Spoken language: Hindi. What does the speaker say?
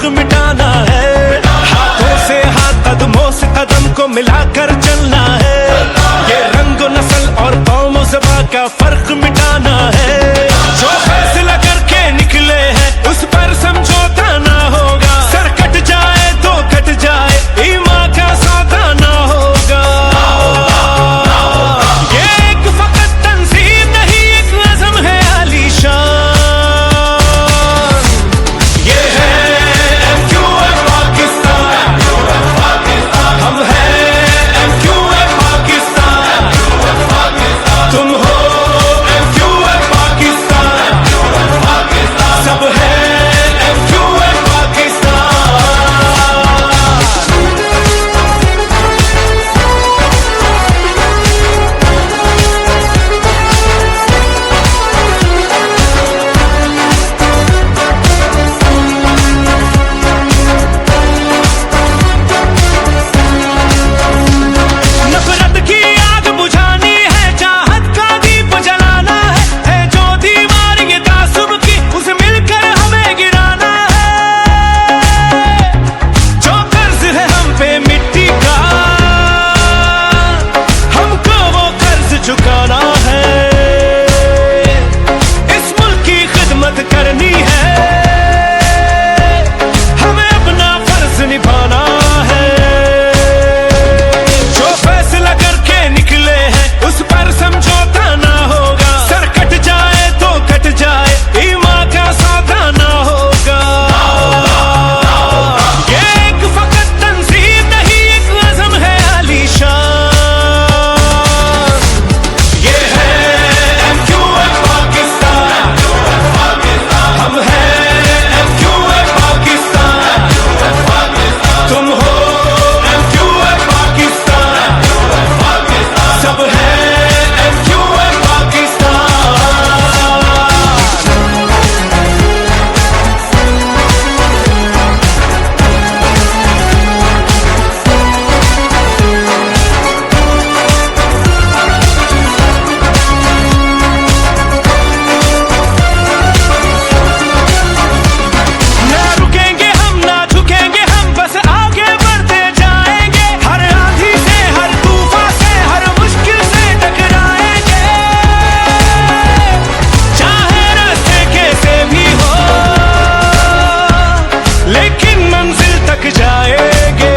फर्क मिटाना है। हाथों से हाथ, कदमों से कदम को मिलाकर चलना है। ये रंग नस्ल और कौम ज़बां का फर्क मिटाना है। जो फैसला करके निकले हैं उस पर समझौता ना होगा। सर कट जाए तो कट जाए, ईमान का सौदा ना होगा। ये एक फकत तंजीम नहीं, एक नज़म है आलीशान। ये है MQM पाकिस्तान, हम हैं MQM पाकिस्तान। तुम हो MQM पाकिस्तान, सब है MQM पाकिस्तान। नफरत की आग बुझानी है, चाहत का दीप जलाना है जो दीवार ये तासुब की उसे मिलकर हमें गिराना है। जो कर्ज है हम पे मिट्टी का, हमको वो कर्ज चुकाना है। इस मुल्क की खिदमत करनी है, हमें अपना फर्ज निभाना है। जो फैसला करके निकले हैं उस पर समझौता ना होगा। सर कट जाए तो कट जाए, ईमान का सौदा ना होगा। ये एक फकत तंजीम नहीं, एक नज़म है आलीशान। ये है MQM पाकिस्तान, हम हैं MQM पाकिस्तान। तुम हो MQM पाकिस्तान, सब है MQM पाकिस्तान। ना रुकेंगे हम, ना झुकेंगे हम, बस आगे बढ़ते जाएंगे। हर आंधी से, हर तूफान से, हर मुश्किल से टकराएंगे। चाहे रास्ते कैसे भी हो, लेकिन मंजिल तक जाएंगे।